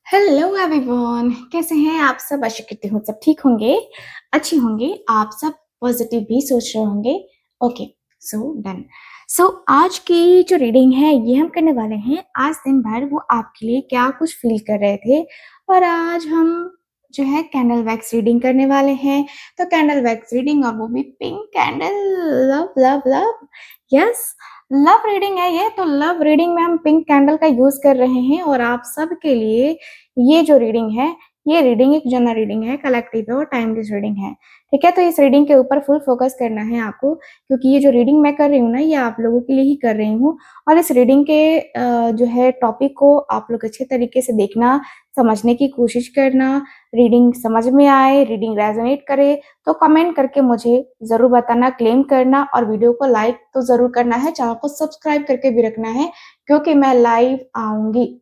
Hello everyone, कैसे हैं आप सब। आशा करती हूँ सब ठीक होंगे, अच्छे होंगे। आप सब पॉजिटिव भी सोच रहे होंगे। Okay, so done. सो आज की जो रीडिंग है ये हम करने वाले हैं। आज दिन भर वो आपके लिए क्या कुछ फील कर रहे थे, और आज हम जो है कैंडल वैक्स रीडिंग करने वाले हैं। तो कैंडल वैक्स रीडिंग, और वो भी pink candle. Love love love, yes, love reading है ये। तो लव रीडिंग में हम पिंक कैंडल का यूज कर रहे हैं, और आप सब के लिए ये जो रीडिंग है, ये रीडिंग एक जनरल रीडिंग है, कलेक्टिव है और टाइमलेस रीडिंग है। ठीक है, तो इस रीडिंग के ऊपर फुल फोकस करना है आपको, क्योंकि ये जो रीडिंग मैं कर रही हूँ ना, ये आप लोगों के लिए ही कर रही हूँ। और इस रीडिंग के जो है टॉपिक को आप लोग अच्छे तरीके से देखना, समझने की कोशिश करना। रीडिंग समझ में आए, रीडिंग रेजोनेट करे तो कमेंट करके मुझे जरूर बताना, क्लेम करना, और वीडियो को लाइक तो जरूर करना है, चैनल को सब्सक्राइब करके भी रखना है, क्योंकि मैं लाइव आऊंगी।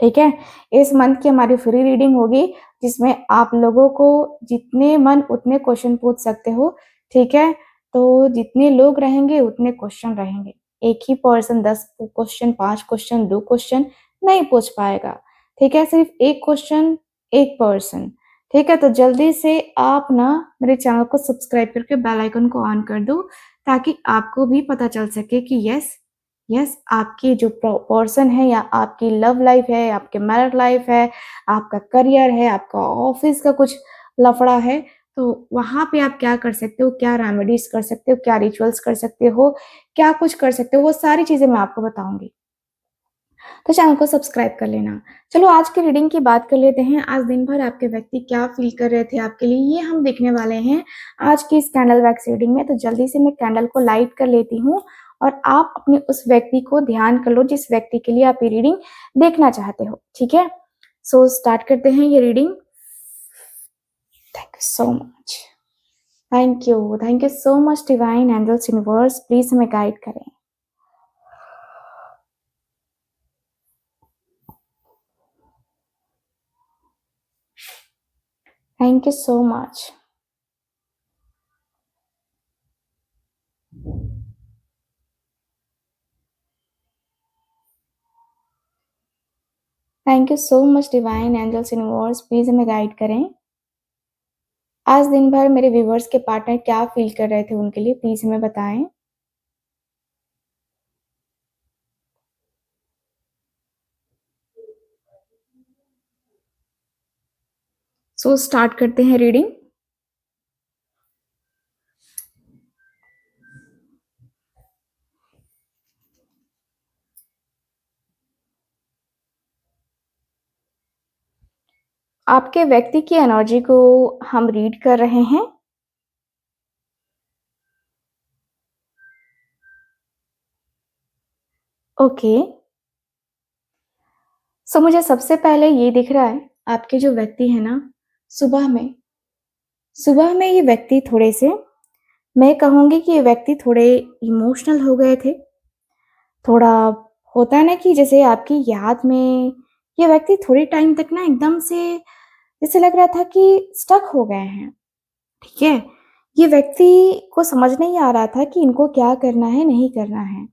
ठीक है, इस मंथ की हमारी फ्री रीडिंग होगी, जिसमें आप लोगों को जितने मन उतने क्वेश्चन पूछ सकते हो। ठीक है, तो जितने लोग रहेंगे उतने क्वेश्चन रहेंगे। एक ही पर्सन 10 क्वेश्चन, 5 क्वेश्चन, 2 क्वेश्चन नहीं पूछ पाएगा। ठीक है, सिर्फ एक क्वेश्चन, एक पर्सन। ठीक है, तो जल्दी से आप ना मेरे चैनल को सब्सक्राइब करके बेल आइकन को ऑन कर दो, ताकि आपको भी पता चल सके कि यस यस, आपकी जो पर्सन है, या आपकी लव लाइफ है, आपके मैरिड लाइफ है, आपका करियर है, आपका ऑफिस का कुछ लफड़ा है, तो वहां पे आप क्या कर सकते हो, क्या रेमेडीज कर सकते हो, क्या रिचुअल्स कर सकते हो, क्या कुछ कर सकते हो, वो सारी चीजें मैं आपको बताऊंगी। तो चैनल को सब्सक्राइब कर लेना। चलो आज की रीडिंग की बात कर लेते हैं। आज दिन भर आपके व्यक्ति क्या फील कर रहे थे आपके लिए, ये हम देखने वाले हैं आज की इस कैंडल वैक्स रीडिंग में। तो जल्दी से मैं कैंडल को लाइट कर लेती हूँ, और आप अपने उस व्यक्ति को ध्यान कर लो जिस व्यक्ति के लिए आप ये रीडिंग देखना चाहते हो। ठीक है, सो स्टार्ट करते हैं ये reading. Thank you so much, thank you so much divine angels universe, please हमें गाइड करें। Thank you so much. Thank you so much divine angels universe, please हमें गाइड करें। आज दिन भर मेरे व्यूवर्स के पार्टनर क्या फील कर रहे थे उनके लिए, प्लीज हमें बताएं। सो स्टार्ट करते हैं रीडिंग। आपके व्यक्ति की एनर्जी को हम रीड कर रहे हैं। ओके, सो मुझे सबसे पहले ये दिख रहा है, आपके जो व्यक्ति है ना, सुबह में ये व्यक्ति थोड़े से, मैं कहूंगी कि ये व्यक्ति थोड़े इमोशनल हो गए थे। थोड़ा होता है ना कि जैसे आपकी याद में ये व्यक्ति थोड़ी टाइम तक ना एकदम से जैसे लग रहा था कि स्टक हो गए हैं। ठीक है, ये व्यक्ति को समझ नहीं आ रहा था कि इनको क्या करना है, नहीं करना है।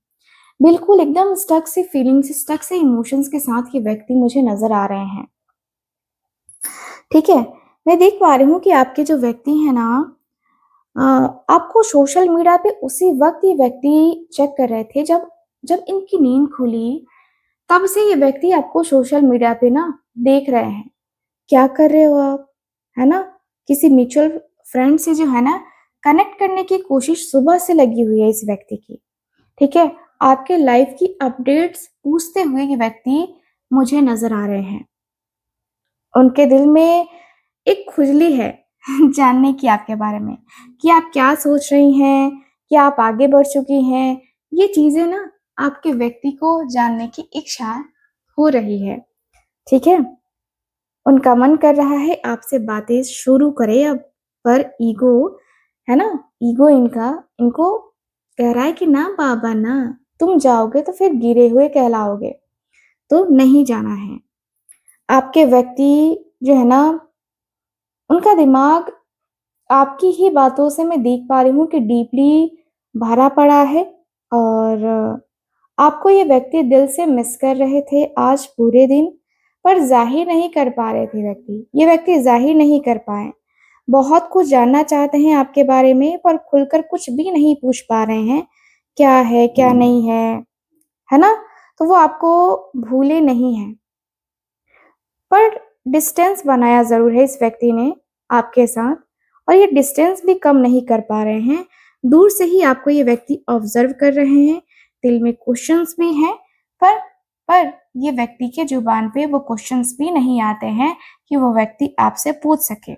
बिल्कुल एकदम स्टक से फीलिंग्स, स्टक से इमोशंस के साथ ये व्यक्ति मुझे नजर आ रहे हैं। ठीक है, मैं देख पा रही हूँ कि आपके जो व्यक्ति है ना, अ, आपको सोशल मीडिया पे उसी वक्त ये व्यक्ति चेक कर रहे थे, जब जब इनकी नींद खुली, तब से ये व्यक्ति आपको सोशल मीडिया पे ना देख रहे हैं। क्या कर रहे हो आप, है ना, किसी म्यूचुअल फ्रेंड से जो है ना कनेक्ट करने की कोशिश सुबह से लगी हुई है इस व्यक्ति की। ठीक है, आपके लाइफ की अपडेट्स पूछते हुए ये व्यक्ति मुझे नजर आ रहे हैं। उनके दिल में एक खुजली है जानने की आपके बारे में, कि आप क्या सोच रही हैं, कि आप आगे बढ़ चुकी हैं। ये चीजें ना आपके व्यक्ति को जानने की इच्छा हो रही है। ठीक है, उनका मन कर रहा है आपसे बातें शुरू करे अब, पर ईगो है ना, ईगो इनको कह रहा है कि ना बाबा ना, तुम जाओगे तो फिर गिरे हुए कहलाओगे, तो नहीं जाना है। आपके व्यक्ति जो है ना, उनका दिमाग आपकी ही बातों से मैं देख पा रही हूँ कि डीपली भरा पड़ा है। और आपको ये व्यक्ति दिल से मिस कर रहे थे आज पूरे दिन। पर जाहिर नहीं कर पा रहे थे व्यक्ति, ये व्यक्ति जाहिर नहीं कर पाए। बहुत कुछ जानना चाहते हैं आपके बारे में, पर खुलकर कुछ भी नहीं पूछ पा रहे हैं, क्या है, क्या नहीं है ना? तो वो आपको भूले नहीं हैं, पर डिस्टेंस बनाया ज़रूर है इस व्यक्ति ने आपके साथ, और ये डिस्टेंस भी कम नहीं कर पा रहे हैं। दूर से ही आपको ये व्यक्ति ऑब्ज़र्व कर रहे हैं, दिल में क्वेश्चंस भी हैं, पर ये व्यक्ति के ज़ुबान पे वो क्वेश्चंस भी नहीं आते हैं कि वो व्यक्ति आपसे पूछ सके।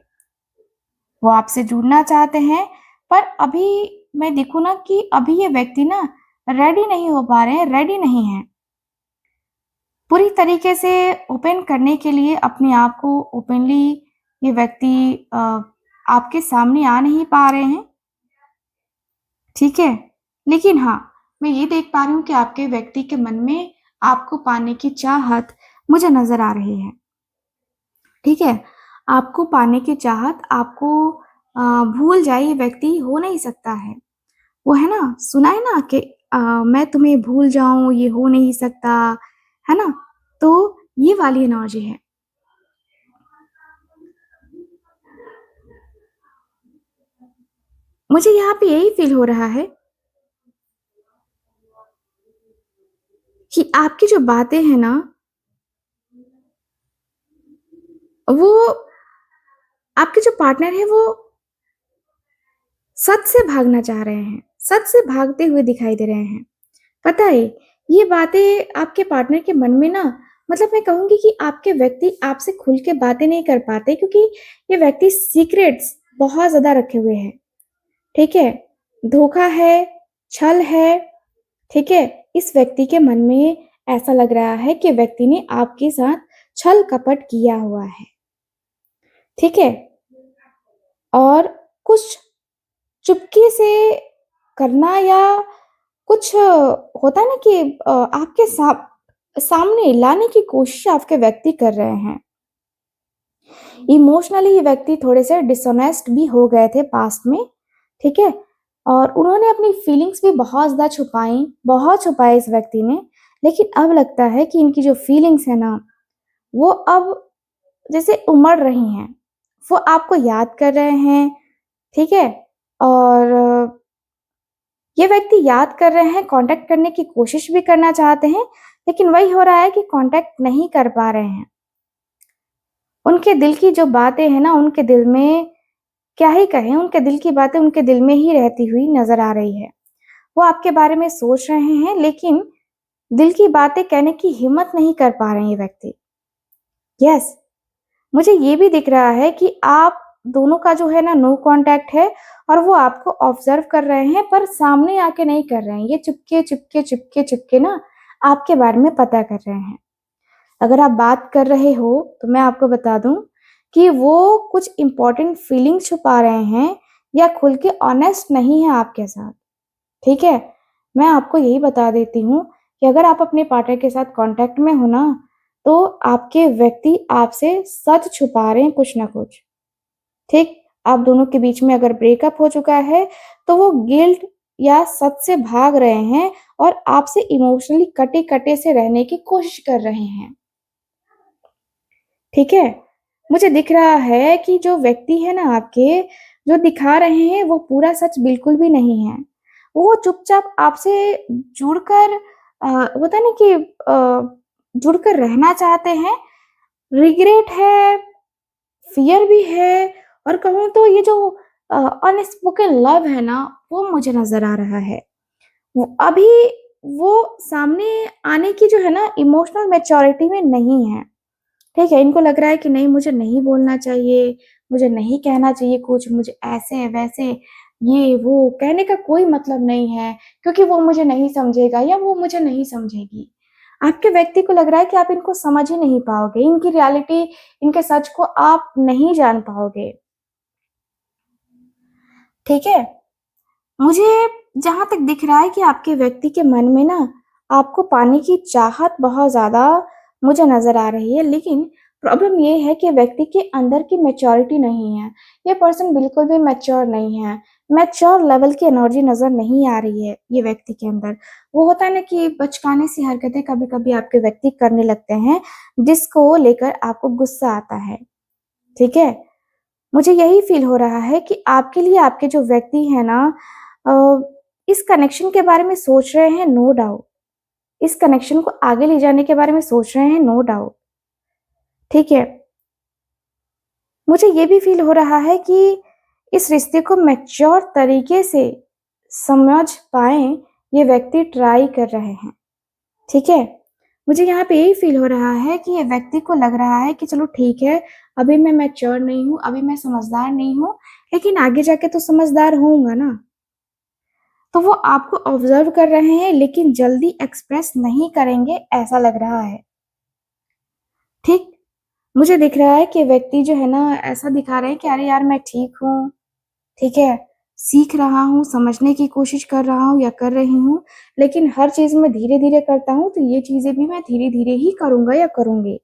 वो आपसे जुड़ना चाहते हैं, पर अभी मैं देखूँ ना कि अभी ये व्यक्ति ना रेडी नहीं हो पा रहे हैं, रेडी नहीं हैं। पूरी तरीके से ओपन करने के लिए अपने आप को ओपनली ये व्यक्ति आपके सामने आ नहीं पा रहे हैं, ठीक है? लेकिन हाँ, मैं ये देख पा रही हूँ कि आपके व्यक्ति के मन में आपको पाने की चाहत मुझे नज़र आ रही है, ठीक है? आपको पाने की चाहत, आपको भूल जाए ये व्यक्ति हो नहीं सकता है। वो है ना, सुना है ना कि मैं तुम्हें भूल जाऊँ ये हो नहीं सकता, है ना? तो ये वाली एनर्जी है। मुझे यहाँ पे यही फ़ील हो रहा है कि आपकी जो बातें हैं ना, वो आपके जो पार्टनर हैं वो सच से भागना चाह रहे हैं, सच से भागते हुए दिखाई दे रहे हैं। पता है, ये बातें आपके पार्टनर के मन में ना, मतलब मैं कहूँगी कि आपके व्यक्ति आपसे खुल के बातें नहीं कर पाते, क्योंकि ये व्यक्ति सीक्रेट्स बहुत ज़्यादा रखे हुए हैं, ठीक है? धोखा है, छल है, ठीक है? इस व्यक्ति के मन में ऐसा लग रहा है कि व्यक्ति ने आपके साथ छल-कपट किया हुआ है, ठीक है? और कुछ चुपके से करना, या कुछ होता है ना कि आपके सामने लाने की कोशिश आपके व्यक्ति कर रहे हैं। इमोशनली ये व्यक्ति थोड़े से डिसऑनेस्ट भी हो गए थे पास्ट में, ठीक है? और उन्होंने अपनी फीलिंग्स भी बहुत ज़्यादा छुपाई, बहुत छुपाई इस व्यक्ति ने, लेकिन अब लगता है कि इनकी जो फीलिंग्स है ना, वो अब जैसे उमड़ रही हैं। वो आपको याद कर रहे हैं, ठीक है? और ये व्यक्ति याद कर रहे हैं, कॉन्टैक्ट करने की कोशिश भी करना चाहते हैं, लेकिन वही हो रहा है कि कॉन्टैक्ट नहीं कर पा रहे हैं। उनके दिल की जो बातें हैं ना, उनके दिल में क्या ही कहें, उनके दिल की बातें उनके दिल में ही रहती हुई नज़र आ रही है। वो आपके बारे में सोच रहे हैं, लेकिन दिल की बातें कहने की हिम्मत नहीं कर पा रहे हैं ये व्यक्ति। यस, मुझे ये भी दिख रहा है कि आप दोनों का जो है ना नो कॉन्टैक्ट है, और वो आपको ऑब्ज़र्व कर रहे हैं, पर सामने आके नहीं कर रहे हैं। ये चुपके ना आपके बारे में पता कर रहे हैं। अगर आप बात कर रहे हो, तो मैं आपको बता दूँ कि वो कुछ इम्पोर्टेंट फीलिंग्स छुपा रहे हैं, या खुल के ऑनेस्ट नहीं है आपके साथ, ठीक है? मैं आपको यही बता देती हूँ कि अगर आप अपने पार्टनर के साथ कॉन्टैक्ट में हो ना, तो आपके व्यक्ति आपसे सच छुपा रहे हैं कुछ ना कुछ, ठीक? आप दोनों के बीच में अगर ब्रेकअप हो चुका है, तो वो गिल्ट या सच से भाग रहे हैं, और आपसे इमोशनली कटे-कटे से रहने की कोशिश कर रहे हैं, ठीक है? मुझे दिख रहा है कि जो व्यक्ति है ना आपके, जो दिखा रहे हैं वो पूरा सच बिल्कुल भी नहीं है। वो चुपचाप आपसे जुड़कर होता है ना कि जुड़कर रहना चाहते हैं। रिग्रेट है, फ़ियर भी है, और कहूँ तो ये जो अनस्पोकन लव है ना, वो मुझे नज़र आ रहा है। वो अभी वो सामने आने की जो है ना इमोशनल मैच्योरिटी में नहीं है। ठीक है, इनको लग रहा है कि नहीं, मुझे नहीं बोलना चाहिए, मुझे नहीं कहना चाहिए कुछ, मुझे ऐसे-वैसे ये वो कहने का कोई मतलब नहीं है, क्योंकि वो मुझे नहीं समझेगा या वो मुझे नहीं समझेगी। आपके व्यक्ति को लग रहा है कि आप इनको समझ ही नहीं पाओगे, इनकी रियलिटी, इनके सच को आप नहीं जान पाओगे, ठीक है? मुझे जहाँ तक दिख रहा है कि आपके व्यक्ति के मन में ना आपको पाने की चाहत बहुत ज़्यादा मुझे नज़र आ रही है, लेकिन प्रॉब्लम ये है कि व्यक्ति के अंदर की मैच्योरिटी नहीं है। ये पर्सन बिल्कुल भी मैच्योर नहीं है। मैच्योर लेवल की एनर्जी नजर नहीं आ रही है ये व्यक्ति के अंदर। वो होता है ना कि बचकाने सी हरकतें कभी कभी आपके व्यक्ति करने लगते हैं, जिसको लेकर आपको गुस्सा आता है। ठीक है, मुझे यही फील हो रहा है कि आपके लिए आपके जो व्यक्ति है ना, अ, इस कनेक्शन के बारे में सोच रहे हैं, नो डाउट। इस कनेक्शन को आगे ले जाने के बारे में सोच रहे हैं, नो डाउट। ठीक है, मुझे ये भी फील हो रहा है कि इस रिश्ते को मैच्योर तरीके से समझ पाए ये व्यक्ति ट्राई कर रहे हैं। ठीक है, मुझे यहाँ पे यही फील हो रहा है कि ये व्यक्ति को लग रहा है कि चलो ठीक है, अभी मैं मैच्योर नहीं हूँ, अभी मैं समझदार नहीं हूँ, लेकिन आगे जाके तो समझदार होऊंगा ना। तो वो आपको ऑब्जर्व कर रहे हैं लेकिन जल्दी एक्सप्रेस नहीं करेंगे, ऐसा लग रहा है। ठीक, मुझे दिख रहा है कि व्यक्ति जो है ना, ऐसा दिखा रहे हैं कि अरे यार मैं ठीक हूँ, ठीक है, सीख रहा हूँ, समझने की कोशिश कर रहा हूँ या कर रही हूँ, लेकिन हर चीज में धीरे धीरे करता हूँ, तो ये चीजें भी मैं धीरे धीरे ही करूंगा या करूंगी।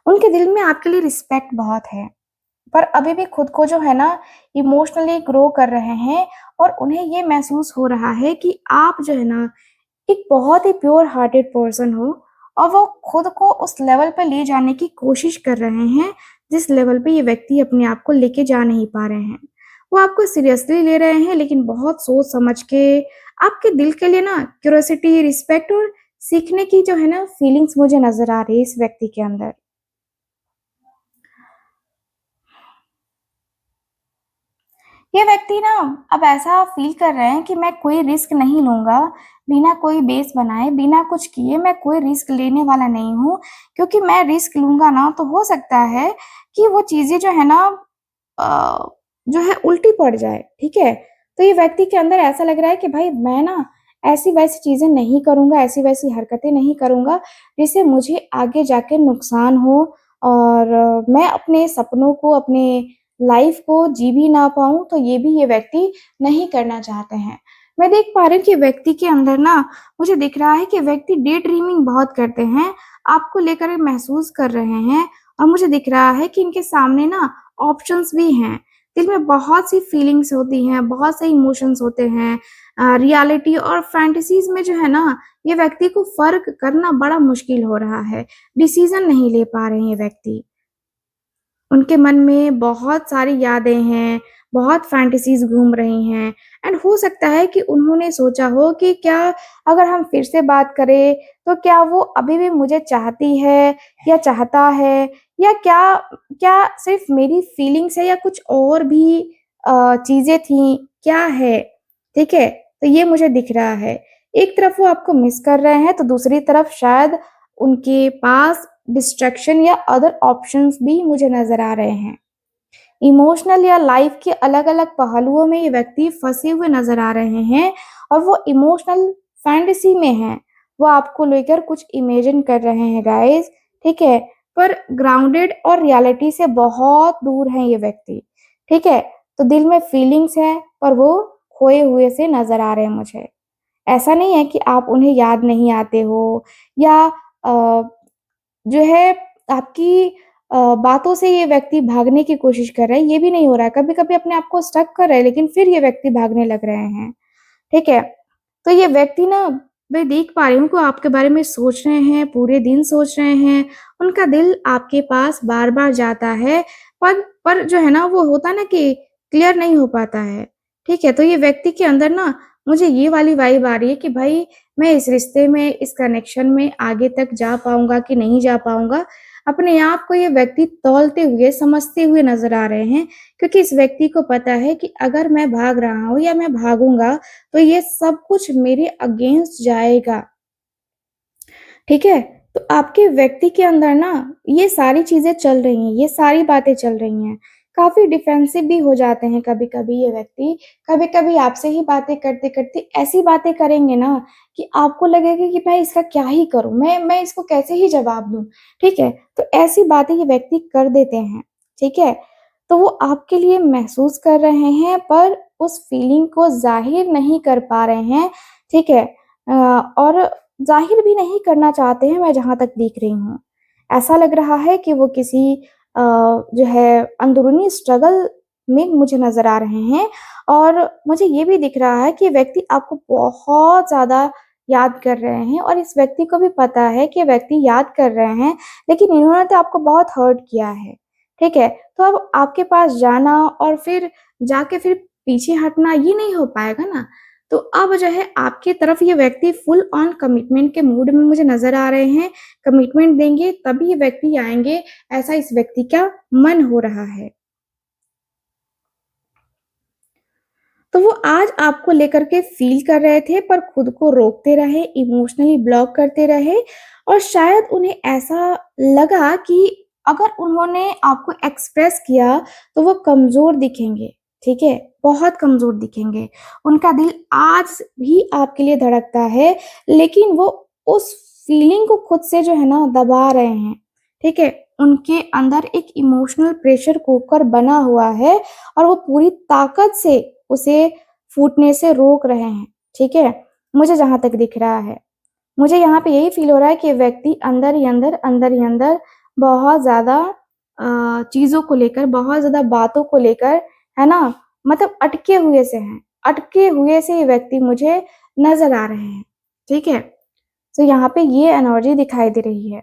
उनके दिल में आपके लिए रिस्पेक्ट बहुत है, पर अभी भी खुद को जो है ना, इमोशनली ग्रो कर रहे हैं, और उन्हें ये महसूस हो रहा है कि आप जो है ना, एक बहुत ही प्योर हार्टेड पर्सन हो, और वो खुद को उस लेवल पे ले जाने की कोशिश कर रहे हैं जिस लेवल पे ये व्यक्ति अपने आप को लेके जा नहीं पा रहे हैं। वो आपको सीरियसली ले रहे हैं, लेकिन बहुत सोच समझ के। आपके दिल के लिए ना क्यूरियोसिटी, रिस्पेक्ट और सीखने की जो है ना फीलिंग्स मुझे नजर आ रही है इस व्यक्ति के अंदर। ये व्यक्ति ना अब ऐसा फील कर रहे हैं कि मैं कोई रिस्क नहीं लूंगा, बिना कोई बेस बनाए, बिना कुछ किए मैं कोई रिस्क लेने वाला नहीं हूँ, क्योंकि मैं रिस्क लूंगा ना तो हो सकता है कि वो चीजें जो है ना, अ, जो है उल्टी पड़ जाए। ठीक है, तो ये व्यक्ति के अंदर ऐसा लग रहा है कि भाई मैं ना ऐसी वैसी चीजें नहीं करूंगा, ऐसी वैसी हरकतें नहीं करूंगा जिससे मुझे आगे जाके नुकसान हो, और मैं अपने सपनों को, अपने लाइफ को जी भी ना पाऊं, तो ये भी ये व्यक्ति नहीं करना चाहते हैं। मैं देख पा रही हूँ कि व्यक्ति के अंदर ना, मुझे दिख रहा है कि व्यक्ति डे ड्रीमिंग बहुत करते हैं, आपको लेकर महसूस कर रहे हैं, और मुझे दिख रहा है कि इनके सामने ना ऑप्शंस भी हैं। दिल में बहुत सी फीलिंग्स होती हैं, बहुत से इमोशंस होते हैं। रियलिटी और फैंटेसीज में जो है ना, ये व्यक्ति को फर्क करना बड़ा मुश्किल हो रहा है। डिसीजन नहीं ले पा रहे हैं ये व्यक्ति। उनके मन में बहुत सारी यादें हैं, बहुत फैंटेसीज़ घूम रही हैं, एंड हो सकता है कि उन्होंने सोचा हो कि क्या अगर हम फिर से बात करें, तो क्या वो अभी भी मुझे चाहती है या चाहता है, या क्या क्या सिर्फ़ मेरी फीलिंग्स है या कुछ और भी चीज़ें थीं, क्या है? ठीक है? तो ये मुझे दिख रहा है। एक तरफ वो आपको मिस कर रहे हैं, तो दूसरी तरफ शायद उनके पास डिस्ट्रैक्शन या अदर ऑप्शंस भी मुझे नज़र आ रहे हैं। इमोशनल या लाइफ के अलग-अलग पहलुओं में ये व्यक्ति फँसे हुए नज़र आ रहे हैं, और वो इमोशनल फैंटेसी में हैं। वो आपको लेकर कुछ इमेजिन कर रहे हैं गाइज़, ठीक है? पर ग्राउंडेड और रियलिटी से बहुत दूर हैं ये व्यक्ति, ठीक है? तो दिल में फीलिंग्स हैं, पर वो खोए हुए से नज़र आ रहे हैं मुझे। ऐसा नहीं है कि आप उन्हें याद नहीं आते हो, या अ, जो है आपकी बातों से ये व्यक्ति भागने की कोशिश कर रहा है, ये भी नहीं हो रहा है। कभी-कभी अपने आप को स्टक कर रहे हैं, लेकिन फिर ये व्यक्ति भागने लग रहे हैं, ठीक है? तो ये व्यक्ति ना, मैं देख पा रही हूँ कि आपके बारे में सोच रहे हैं, पूरे दिन सोच रहे हैं, उनका दिल आपके पास बार-बार जाता है, पर जो है ना, वो होता है ना कि क्लियर नहीं हो पाता है, ठीक है? तो ये व्यक्ति के अंदर ना, मुझे ये वाली वाइब आ रही है कि भाई मैं इस रिश्ते में, इस कनेक्शन में आगे तक जा पाऊँगा कि नहीं जा पाऊँगा। अपने आप को ये व्यक्ति तौलते हुए, समझते हुए नज़र आ रहे हैं, क्योंकि इस व्यक्ति को पता है कि अगर मैं भाग रहा हूँ या मैं भागूँगा, तो ये सब कुछ मेरे अगेंस्ट जाएगा, ठीक है? तो आपके व्यक्ति के अंदर ना ये सारी चीज़ें चल रही हैं, ये सारी बातें चल रही हैं। काफ़ी डिफेंसिव भी हो जाते हैं कभी-कभी ये व्यक्ति। कभी-कभी आपसे ही बातें करते-करते ऐसी बातें करेंगे ना कि आपको लगेगा कि मैं इसका क्या ही करूँ? मैं इसको कैसे ही जवाब दूँ? ठीक है? तो ऐसी बातें ये व्यक्ति कर देते हैं, ठीक है? तो वो आपके लिए महसूस कर रहे हैं, पर उस फीलिंग को ज़ाहिर नहीं कर पा रहे हैं, ठीक है? और ज़ाहिर भी नहीं करना चाहते हैं, मैं जहाँ तक देख रही हूँ। ऐसा लग रहा है कि वो किसी जो है अंदरूनी स्ट्रगल में मुझे नज़र आ रहे हैं और मुझे ये भी दिख रहा है कि व्यक्ति आपको बहुत ज़्यादा याद कर रहे हैं और इस व्यक्ति को भी पता है कि व्यक्ति याद कर रहे हैं, लेकिन इन्होंने तो आपको बहुत हर्ट किया है, ठीक है? तो अब आपके पास जाना और फिर जाके फिर पीछे हटना ये नहीं हो पाएगा ना। तो अब जो है आपकी तरफ ये व्यक्ति फुल ऑन कमिटमेंट के मूड में मुझे नज़र आ रहे हैं, कमिटमेंट देंगे तभी ये व्यक्ति आएँगे, ऐसा इस व्यक्ति का मन हो रहा है। तो वो आज आपको लेकर के फ़ील कर रहे थे पर खुद को रोकते रहे, इमोशनली ब्लॉक करते रहे और शायद उन्हें ऐसा लगा कि अगर उन्होंने आपको एक्सप्रेस किया तो वो कमज़ोर दिखेंगे, ठीक है? बहुत कमज़ोर दिखेंगे। उनका दिल आज भी आपके लिए धड़कता है, लेकिन वो उस फ़ीलिंग को खुद से जो है ना दबा रहे हैं, ठीक है? उनके अंदर एक इमोशनल प्रेशर कुकर बना हुआ है और वो पूरी ताकत से उसे फूटने से रोक रहे हैं, ठीक है? मुझे जहाँ तक दिख रहा है। मुझे यहाँ पे यही फ़ील हो रहा है कि व्यक्ति अंदर ही अंदर बहुत ज़्यादा चीज़ों को लेकर, बहुत ज़्यादा बातों को लेकर, है ना? मतलब अटके हुए से हैं। अटके हुए से ये व्यक्ति मुझे नज़र आ रहे हैं, ठीक है? तो यहाँ पे ये एनर्जी दिखाई दे रही है।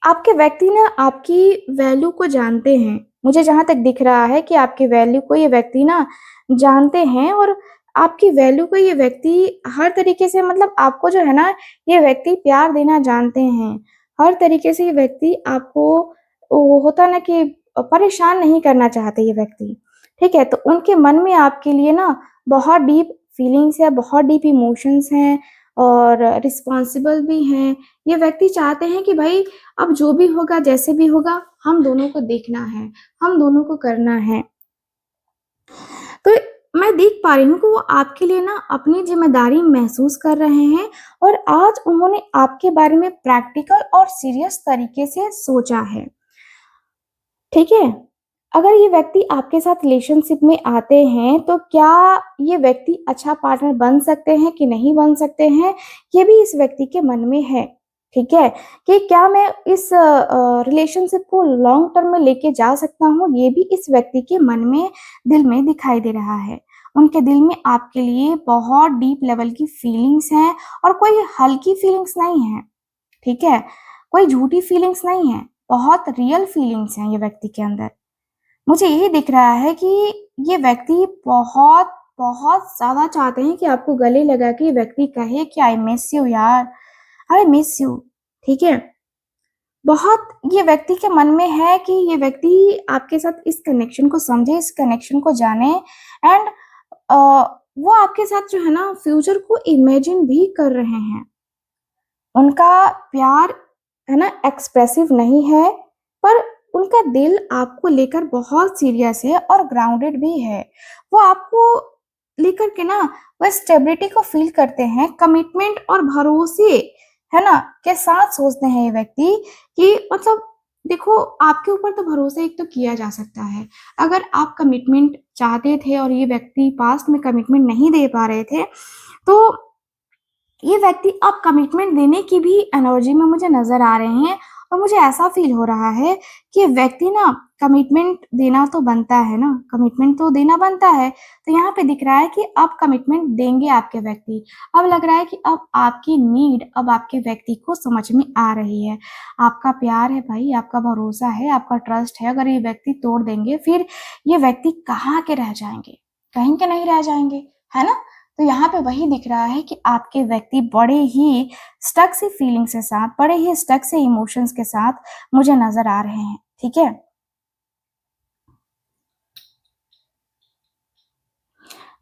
आपके व्यक्ति ना आपकी वैल्यू को जानते हैं। मुझे जहाँ तक दिख रहा है कि आपकी वैल्यू को ये व्यक्ति ना जानते हैं और आपकी वैल्यू को ये व्यक्ति हर तरीके से मतलब आपको जो है ना, ये व्यक्ति प्यार देना जानते हैं। हर तरीके से ये व्यक्ति आपको वो होता है ना कि परेशान नहीं करना चाहते ये व्यक्ति, ठीक है? तो उनके मन में आपके लिए ना बहुत डीप फीलिंग्स है, बहुत डीप इमोशंस हैं और रिस्पॉन्सिबल भी हैं। ये व्यक्ति चाहते हैं कि भई अब जो भी होगा, जैसे भी होगा, हम दोनों को देखना है, हम दोनों को करना है। तो मैं देख पा रही हूँ कि वो आपके लिए ना अपनी ज़िम्मेदारी महसूस कर रहे हैं और आज उन्होंने आपके बारे में प्रैक्टिकल और सीरियस तरीके से सोचा है, ठीक है? अगर ये व्यक्ति आपके साथ रिलेशनशिप में आते हैं, तो क्या ये व्यक्ति अच्छा पार्टनर बन सकते हैं कि नहीं बन सकते हैं, ये भी इस व्यक्ति के मन में है, ठीक है? कि क्या मैं इस रिलेशनशिप को लॉन्ग टर्म में लेके जा सकता हूँ, ये भी इस व्यक्ति के मन में, दिल में दिखाई दे रहा है। उनके दिल में आपके लिए बहुत डीप लेवल की फीलिंग्स हैं और कोई हल्की फीलिंग्स नहीं है, ठीक है? कोई झूठी फीलिंग्स नहीं है, बहुत रियल फीलिंग्स हैं ये व्यक्ति के अंदर। मुझे यही दिख रहा है कि ये व्यक्ति बहुत ज़्यादा चाहते हैं कि आपको गले लगा के ये व्यक्ति कहे कि आई मिस यू यार, आई मिस यू, ठीक है? बहुत ये व्यक्ति के मन में है कि ये व्यक्ति आपके साथ इस कनेक्शन को समझे, इस कनेक्शन को जाने एंड अ, वो आपके साथ जो है ना फ्यूचर को इमेजिन भी कर रहे हैं। उनका प्यार है ना एक्सप्रेसिव नहीं है, पर उनका दिल आपको लेकर बहुत सीरियस है और ग्राउंडेड भी है। वो आपको लेकर के ना वो स्टेबिलिटी को फ़ील करते हैं, कमिटमेंट और भरोसे, है ना, के साथ सोचते हैं ये व्यक्ति कि मतलब देखो आपके ऊपर तो भरोसा एक तो किया जा सकता है। अगर आप कमिटमेंट चाहते थे और ये व्यक्ति पास्ट में कमिटमेंट नहीं दे पा रहे थे, तो ये व्यक्ति अब कमिटमेंट देने की भी एनर्जी में मुझे नज़र आ रहे हैं और मुझे ऐसा फ़ील हो रहा है कि व्यक्ति ना कमिटमेंट देना तो बनता है ना, कमिटमेंट तो देना बनता है। तो यहाँ पे दिख रहा है कि अब कमिटमेंट देंगे आपके व्यक्ति। अब लग रहा है कि अब आपकी नीड अब आपके व्यक्ति को समझ में आ रही है। आपका प्यार है भाई, आपका भरोसा है, आपका ट्रस्ट है, अगर ये व्यक्ति तोड़ देंगे फिर ये व्यक्ति कहाँ के रह जाएँगे? कहीं के नहीं रह जाएँगे, है ना? तो यहाँ पे वही दिख रहा है कि आपके व्यक्ति बड़े ही स्टक सी फीलिंग्स के साथ, बड़े ही स्टक से इमोशंस के साथ मुझे नज़र आ रहे हैं, ठीक है?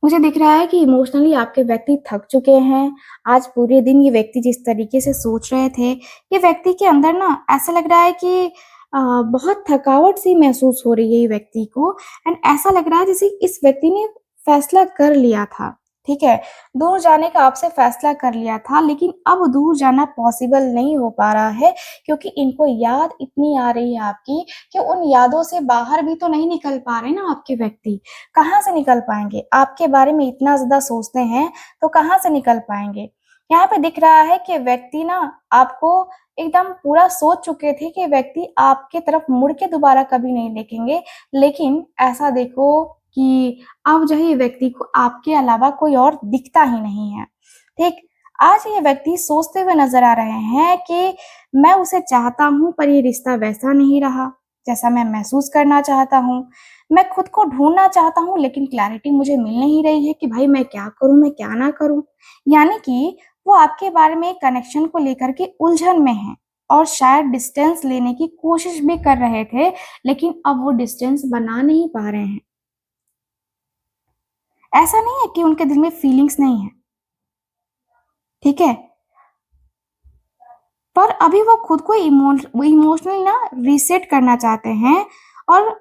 मुझे दिख रहा है कि इमोशनली आपके व्यक्ति थक चुके हैं। आज पूरे दिन ये व्यक्ति जिस तरीके से सोच रहे थे, ये व्यक्ति के अंदर ना ऐसा लग रहा है कि बहुत थकावट सी महसूस हो रही है ये व्यक्ति को एंड ऐसा लग रहा है जैसे इस व्यक्ति ने फैसला कर लिया था, ठीक है? दूर जाने का आपसे फैसला कर लिया था, लेकिन अब दूर जाना पॉसिबल नहीं हो पा रहा है क्योंकि इनको याद इतनी आ रही है आपकी कि उन यादों से बाहर भी तो नहीं निकल पा रहे ना आपके व्यक्ति। कहाँ से निकल पाएँगे? आपके बारे में इतना ज़्यादा सोचते हैं, तो कहाँ से निकल पाएँगे? यहाँ पे दिख रहा है कि व्यक्ति ना आपको एकदम पूरा सोच चुके थे कि व्यक्ति आपके तरफ मुड़ के दोबारा कभी नहीं देखेंगे, लेकिन ऐसा देखो कि अब जो है ये व्यक्ति को आपके अलावा कोई और दिखता ही नहीं है। ठीक, आज ये व्यक्ति सोचते हुए नजर आ रहे हैं कि मैं उसे चाहता हूँ पर ये रिश्ता वैसा नहीं रहा जैसा मैं महसूस करना चाहता हूँ। मैं खुद को ढूंढना चाहता हूँ लेकिन क्लैरिटी मुझे मिल नहीं रही है कि भाई मैं क्या करूँ, मैं क्या ना करूँ। यानी कि वो आपके बारे में कनेक्शन को लेकर के उलझन में है और शायद डिस्टेंस लेने की कोशिश भी कर रहे थे, लेकिन अब वो डिस्टेंस बना नहीं पा रहे हैं। ऐसा नहीं है कि उनके दिल में फीलिंग्स नहीं है, ठीक है, पर अभी वो खुद को इमोशनली ना रीसेट करना चाहते हैं। और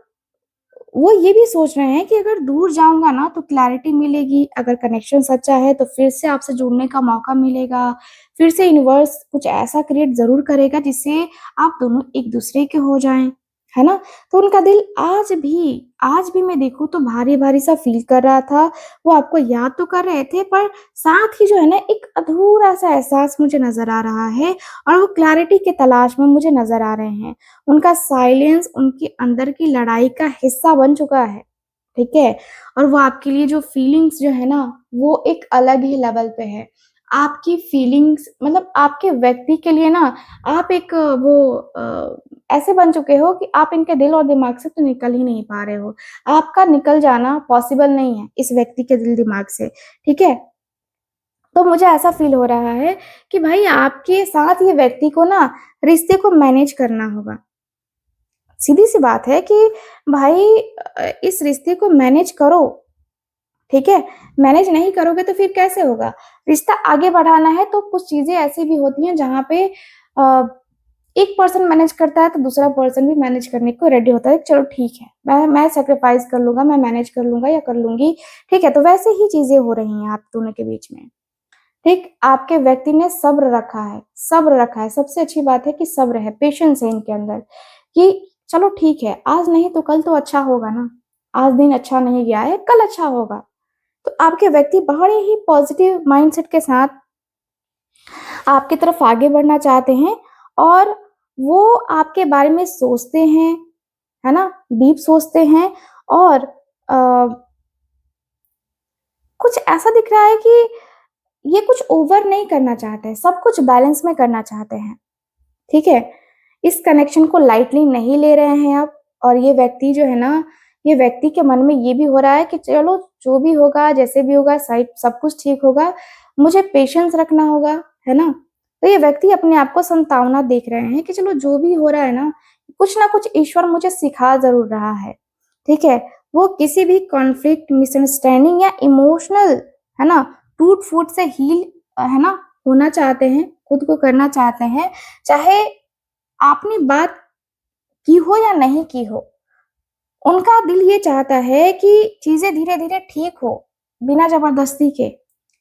वो ये भी सोच रहे हैं कि अगर दूर जाऊंगा ना तो क्लैरिटी मिलेगी, अगर कनेक्शन सच्चा है तो फिर से आपसे जुड़ने का मौका मिलेगा, फिर से यूनिवर्स कुछ ऐसा क्रिएट जरूर करेगा जिससे आप दोनों एक दूसरे के हो जाएं, है ना। तो उनका दिल आज भी मैं देखूं तो भारी भारी सा फील कर रहा था। वो आपको याद तो कर रहे थे पर साथ ही जो है ना एक अधूरा सा एहसास मुझे नजर आ रहा है और वो क्लैरिटी के तलाश में मुझे नजर आ रहे हैं। उनका साइलेंस उनके अंदर की लड़ाई का हिस्सा बन चुका है, ठीक है। और वो आपके लिए जो फीलिंग्स जो है ना वो एक अलग ही लेवल पे है। आपकी फीलिंग्स मतलब आपके व्यक्ति के लिए ना आप एक ऐसे बन चुके हो कि आप इनके दिल और दिमाग से तो निकल ही नहीं पा रहे हो। आपका निकल जाना पॉसिबल नहीं है इस व्यक्ति के दिल दिमाग से, ठीक है। तो मुझे ऐसा फील हो रहा है कि भाई आपके साथ ये व्यक्ति को ना रिश्ते को मैनेज करना होगा। सीधी सी बात है कि भाई इस रिश्ते को मैनेज करो, ठीक है। मैनेज नहीं करोगे तो फिर कैसे होगा। रिश्ता आगे बढ़ाना है तो कुछ चीजें ऐसी भी होती हैं जहाँ पे एक पर्सन मैनेज करता है तो दूसरा पर्सन भी मैनेज करने को रेडी होता है, चलो ठीक है मैं सेक्रीफाइस कर लूंगा, मैं मैनेज कर लूंगा या कर लूंगी, ठीक है। तो वैसे ही चीजें हो रही हैं आप दोनों के बीच में। ठीक, आपके व्यक्ति ने सब्र रखा है, सबसे अच्छी बात है कि सब्र है, पेशेंस है इनके अंदर कि चलो ठीक है आज नहीं तो कल तो अच्छा होगा ना। आज दिन अच्छा नहीं गया है, कल अच्छा होगा। तो आपके व्यक्ति बड़े ही पॉजिटिव माइंडसेट के साथ आपकी तरफ आगे बढ़ना चाहते हैं और वो आपके बारे में सोचते हैं, है ना, डीप सोचते हैं। और कुछ ऐसा दिख रहा है कि ये कुछ ओवर नहीं करना चाहते हैं, सब कुछ बैलेंस में करना चाहते हैं, ठीक है। इस कनेक्शन को लाइटली नहीं ले रहे हैं आप। और ये व्यक्ति जो है ना, ये व्यक्ति के मन में ये भी हो रहा है कि चलो जो भी होगा जैसे भी होगा साइड सब कुछ ठीक होगा, मुझे पेशेंस रखना होगा, है ना। तो ये व्यक्ति अपने आप को संतावना देख रहे हैं कि चलो जो भी हो रहा है ना कुछ ईश्वर मुझे सिखा जरूर रहा है, ठीक है। वो किसी भी कॉन्फ्लिक्ट, मिसअंडरस्टैंडिंग या इमोशनल, है ना, टूट फूट से हील, है ना, होना चाहते हैं, खुद को करना चाहते हैं। चाहे आपने बात की हो या नहीं की हो, उनका दिल ये चाहता है कि चीजें धीरे धीरे ठीक हो, बिना जबरदस्ती के,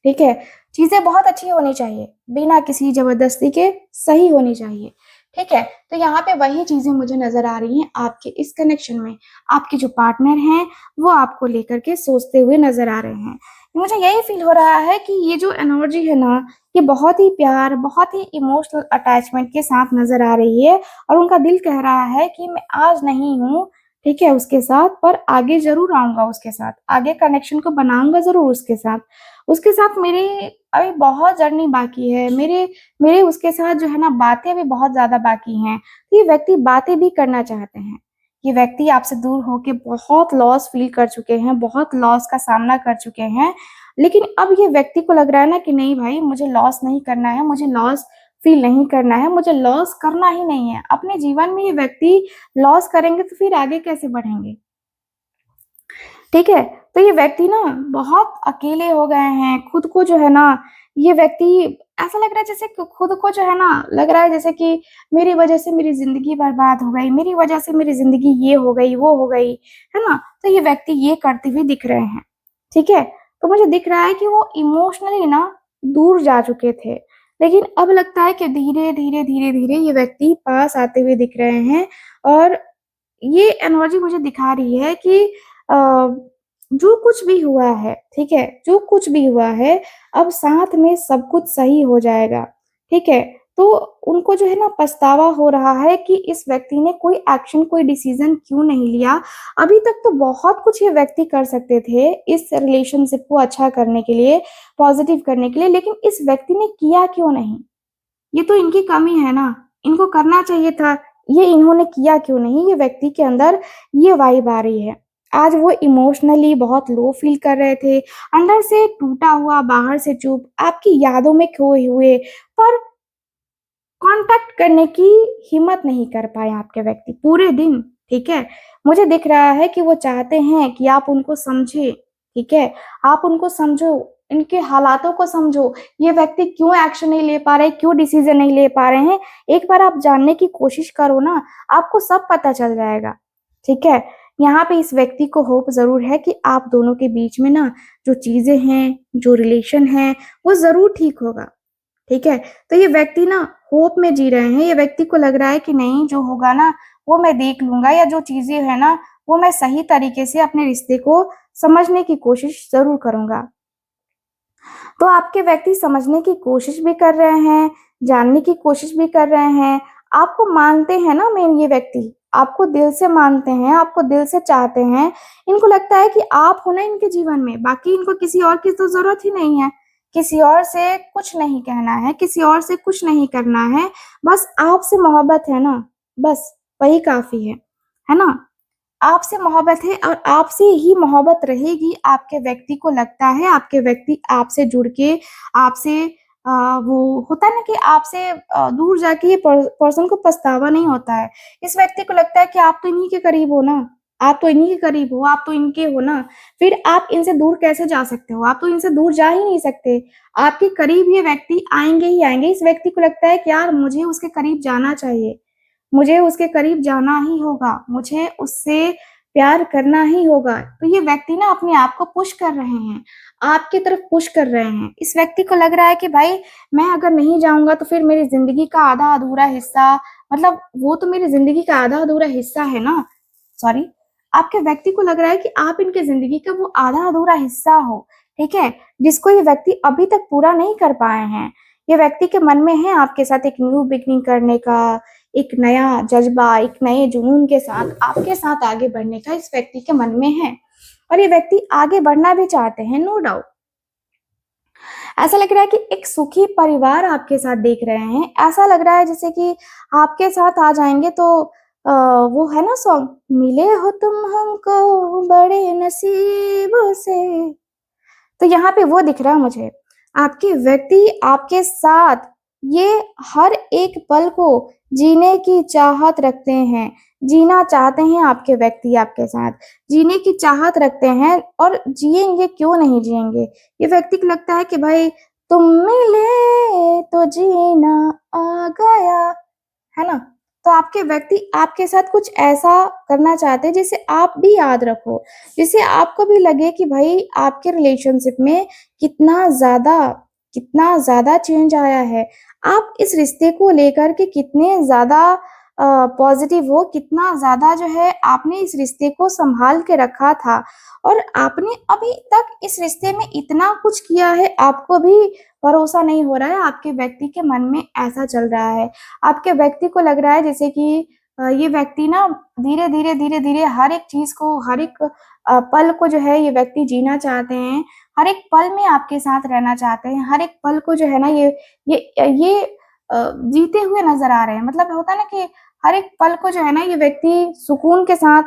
ठीक है। चीजें बहुत अच्छी होनी चाहिए, बिना किसी जबरदस्ती के सही होनी चाहिए, ठीक है। तो यहाँ पे वही चीजें मुझे नजर आ रही हैं आपके इस कनेक्शन में। आपके जो पार्टनर हैं वो आपको लेकर के सोचते हुए नजर आ रहे हैं। मुझे यही फील हो रहा है कि ये जो एनर्जी है ना, ये बहुत ही प्यार, बहुत ही इमोशनल अटैचमेंट के साथ नजर आ रही है। और उनका दिल कह रहा है कि मैं आज नहीं हूँ, ठीक है, उसके साथ, पर आगे जरूर आऊंगा उसके साथ, आगे कनेक्शन को बनाऊंगा जरूर उसके साथ मेरी अभी बहुत जर्नी बाकी है, मेरे मेरे उसके साथ जो है ना बातें भी बहुत ज्यादा बाकी हैं। तो ये व्यक्ति बातें भी करना चाहते हैं। ये व्यक्ति आपसे दूर होके बहुत लॉस फील कर चुके हैं, बहुत लॉस का सामना कर चुके हैं। लेकिन अब ये व्यक्ति को लग रहा है ना कि नहीं भाई मुझे लॉस नहीं करना है, मुझे लॉस फील नहीं करना है, मुझे लॉस करना ही नहीं है अपने जीवन में। ये व्यक्ति लॉस करेंगे तो फिर आगे कैसे बढ़ेंगे, ठीक है। तो ये व्यक्ति ना बहुत अकेले हो गए हैं, खुद को जो है ना, ये व्यक्ति ऐसा लग रहा है जैसे खुद को जो है ना लग रहा है जैसे कि मेरी वजह से मेरी जिंदगी बर्बाद हो गई, मेरी वजह से मेरी जिंदगी ये हो गई वो हो गई, है ना। तो ये व्यक्ति ये करते हुए दिख रहे हैं, ठीक है। तो मुझे दिख रहा है कि वो इमोशनली ना दूर जा चुके थे, लेकिन अब लगता है कि धीरे धीरे धीरे धीरे ये व्यक्ति पास आते हुए दिख रहे हैं। और ये एनर्जी मुझे दिखा रही है कि अ, जो कुछ भी हुआ है, ठीक है, जो कुछ भी हुआ है अब साथ में सब कुछ सही हो जाएगा, ठीक है। तो उनको जो है ना पछतावा हो रहा है कि इस व्यक्ति ने कोई एक्शन, कोई डिसीजन क्यों नहीं लिया। अभी तक तो बहुत कुछ ये व्यक्ति कर सकते थे इस रिलेशनशिप को अच्छा करने के लिए, पॉजिटिव करने के लिए, लेकिन इस व्यक्ति ने किया क्यों नहीं? ये तो इनकी कमी है ना, इनको करना चाहिए था, ये इन्होंने किया क्यों नहीं? ये व्यक्ति के अंदर ये वाइब आ रही है। आज वो इमोशनली बहुत लो फील कर रहे थे, अंदर से टूटा हुआ, बाहर से चुप, आपकी यादों में खोए हुए, पर कॉन्टैक्ट करने की हिम्मत नहीं कर पाए आपके व्यक्ति पूरे दिन, ठीक है? मुझे दिख रहा है कि वो चाहते हैं कि आप उनको समझें, ठीक है? आप उनको समझो, इनके हालातों को समझो, ये व्यक्ति क्यों एक्शन नहीं ले पा रहे, क्यों डिसीज़न नहीं ले पा रहे हैं, एक बार आप जानने की कोशिश करो ना, आपको सब पता चल जाएगा, ठीक है? यहाँ पे इस व्यक्ति को होप ज़रूर है कि आप दोनों के बीच में ना जो चीज़ें हैं, जो रिलेशन है, वो ज़रूर ठीक होगा। ठीक है? तो ये व्यक्ति ना होप में जी रहे हैं, ये व्यक्ति को लग रहा है कि नहीं जो होगा ना वो मैं देख लूँगा, या जो चीज़ें हैं ना वो मैं सही तरीके से अपने रिश्ते को समझने की कोशिश ज़रूर करूँगा। तो आपके व्यक्ति समझने की कोशिश भी कर रहे हैं, जानने की कोशिश भी कर रहे हैं, आपको मानते हैं ना मेन ये व्यक्ति, आपको दिल से मानते हैं, आपको दिल से चाहते हैं। इनको लगता है कि आप हो ना इनके जीवन में, बाकी इनको किसी और की तो ज़रूरत ही नहीं है। किसी और से कुछ नहीं कहना है, किसी और से कुछ नहीं करना है, बस आपसे मोहब्बत है ना, बस वही काफ़ी है ना? आपसे मोहब्बत है और आपसे ही मोहब्बत रहेगी, आपके व्यक्ति को लगता है, आपके व्यक्ति आपसे जुड़ के, आपसे वो होता है ना कि आपसे दूर जाके ये पर्सन को पछतावा नहीं होता है। इस व्यक्ति को लगता है कि आप तो इन्हीं के करीब हो ना, आप तो इन्हीं के करीब हो, आप तो इनके हो ना, फिर आप इनसे दूर कैसे जा सकते हो? आप तो इनसे दूर जा ही नहीं सकते। आपके करीब ये व्यक्ति आएँगे ही आएँगे। इस व्यक्ति को लगता है कि यार मुझे उसके करीब जाना चाहिए। मुझे उसके करीब जाना ही होगा, मुझे उससे प्यार करना ही होगा। तो ये व्यक्ति ना अपने आप को पुश कर रहे हैं, आपकी तरफ पुश कर रहे हैं। इस व्यक्ति को लग रहा है कि भाई मैं अगर नहीं जाऊँगा तो फिर मेरी ज़िंदगी का आधा-अधूरा हिस्सा, मतलब वो तो मेरी ज़िंदगी का आधा-अधूरा हिस्सा है ना, सॉरी, आपके व्यक्ति को लग रहा है कि आप इनकी ज़िंदगी का वो आधा-अधूरा हिस्सा हो, ठीक है? जिसको ये व्यक्ति अभी तक पूरा नहीं कर पाए हैं। ये व्यक्ति के मन में है आपके साथ एक न्यू बिगिनिंग करने का, एक नया जज़्बा, एक नए जुनून के साथ आपके साथ आगे बढ़ने का इस व्यक्ति के मन में है, और ये व्यक्ति आगे बढ़ना भी चाहते हैं, नो डाउट। ऐसा लग रहा है कि एक सुखी परिवार आपके साथ देख रहे हैं। ऐसा लग रहा है जैसे कि आपके साथ आ जाएँगे तो वो है ना सॉन्ग, मिले हो तुम हमको बड़े नसीबों से। तो यहाँ पे वो दिख रहा है मुझे। आपके व्यक्ति आपके साथ ये हर एक पल को जीने की चाहत रखते हैं, जीना चाहते हैं आपके व्यक्ति आपके साथ, जीने की चाहत रखते हैं और जिएँगे क्यों नहीं जिएँगे। ये व्यक्ति को लगता है कि भाई तुम मिले तो जीना आ गया, है ना? तो आपके व्यक्ति आपके साथ कुछ ऐसा करना चाहते हैं जिसे आप भी याद रखो, जिससे आपको भी लगे कि भाई आपके रिलेशनशिप में कितना ज़्यादा चेंज आया है। आप इस रिश्ते को लेकर के कितने ज़्यादा पॉज़िटिव हो, कितना ज़्यादा जो है आपने इस रिश्ते को सँभाल के रखा था, और आपने अभी तक इस रिश्ते में इतना कुछ किया है, आपको भी भरोसा नहीं हो रहा है, आपके व्यक्ति के मन में ऐसा चल रहा है। आपके व्यक्ति को लग रहा है जैसे कि ये व्यक्ति ना धीरे-धीरे, धीरे-धीरे हर एक चीज़ को, हर एक पल को जो है ये व्यक्ति जीना चाहते हैं, हर एक पल में आपके साथ रहना चाहते हैं, हर एक पल को जो है ना ये जीते हुए नज़र आ रहे हैं। मतलब होता है ना कि हर एक पल को जो है ना ये व्यक्ति सुकून के साथ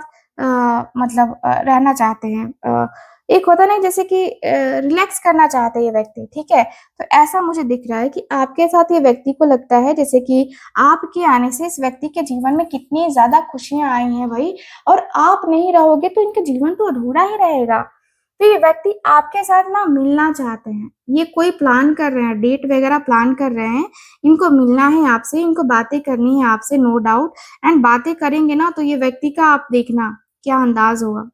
मतलब रहना चाहते हैं। एक होता है ना जैसे कि रिलैक्स करना चाहते हैं ये व्यक्ति, ठीक है? तो ऐसा मुझे दिख रहा है कि आपके साथ ये व्यक्ति को लगता है जैसे कि आपके आने से इस व्यक्ति के जीवन में कितनी ज़्यादा खुशियाँ आई हैं भई, और आप नहीं रहोगे तो इनका जीवन तो अधूरा ही रहेगा। तो ये व्यक्ति आपके साथ ना मिलना चाहते हैं। ये कोई प्लान कर रहे हैं, डेट वगैरह प्लान कर रहे हैं। इनको मिलना है आपसे, इनको बातें करनी है आपसे, नो डाउट, एंड बातें करेंगे ना तो ये व्यक्ति का आप देखना क्या अंदाज़ होगा।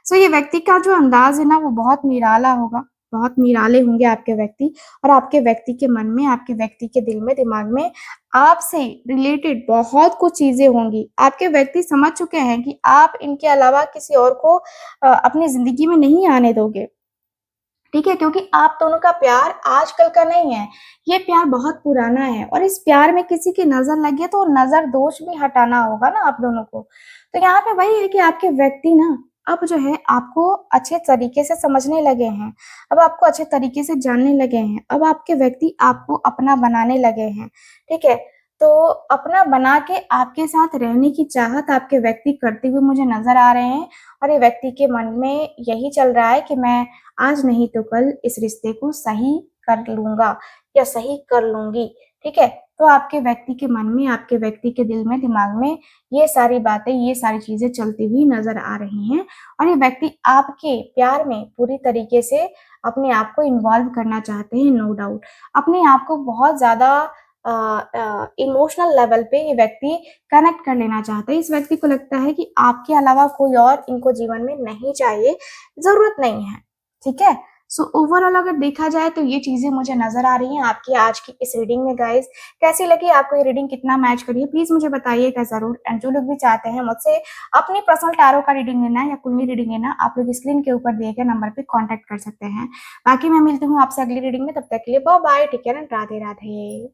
सो ये व्यक्ति का जो अंदाज़ है ना वो बहुत निराला होगा, बहुत निराले होंगे आपके व्यक्ति, और आपके व्यक्ति के मन में, आपके व्यक्ति के दिल में, दिमाग में आपसे रिलेटेड बहुत कुछ चीज़ें होंगी। आपके व्यक्ति समझ चुके हैं कि आप इनके अलावा किसी और को अपनी ज़िंदगी में नहीं आने दोगे। ठीक है, क्योंकि आप दोनों का प्यार आजकल का नहीं है, ये प्यार बहुत पुराना है और इस प्यार में किसी की नजर लगी है तो नजर दोष भी हटाना होगा ना आप दोनों को। तो यहाँ पे वही है कि आपके व्यक्ति ना अब जो है आपको अच्छे तरीके से समझने लगे हैं, अब आपको अच्छे तरीके से जानने लगे हैं, अब आपके व्यक्ति आपको अपना बनाने लगे हैं। ठीक है, तो अपना बना के आपके साथ रहने की चाहत आपके व्यक्ति करते हुए मुझे नजर आ रहे हैं। और ये व्यक्ति के मन में यही चल रहा है कि मैं आज नहीं तो कल इस रिश्ते को सही कर लूंगा या सही कर लूंगी। ठीक है, तो आपके व्यक्ति के मन में, आपके व्यक्ति के दिल में, दिमाग में ये सारी बातें, ये सारी चीजें चलती हुई नजर आ रही हैं। और ये व्यक्ति आपके प्यार में पूरी तरीके से अपने आप को इन्वॉल्व करना चाहते हैं, नो डाउट। अपने आप को बहुत ज्यादा इमोशनल लेवल पे ये व्यक्ति कनेक्ट कर लेना चाहते हैं। इस व्यक्ति को लगता है कि आपके अलावा कोई और इनको जीवन में नहीं चाहिए, जरूरत नहीं है। ठीक है, सो ओवरऑल अगर देखा जाए तो ये चीजें मुझे नजर आ रही हैं आपकी आज की इस रीडिंग में। गाइस, कैसी लगी आपको ये रीडिंग, कितना मैच करी है, प्लीज मुझे बताइएगा जरूर। एंड जो लोग भी चाहते हैं मुझसे अपनी पर्सनल टैरो का रीडिंग लेना या कुंडली रीडिंग लेना, आप लोग स्क्रीन के ऊपर दिए गए नंबर पे कांटेक्ट कर सकते हैं। बाकी मैं मिलती हूँ आपसे अगली रीडिंग में, तब तक के लिए bye bye, take care and Radhe Radhe.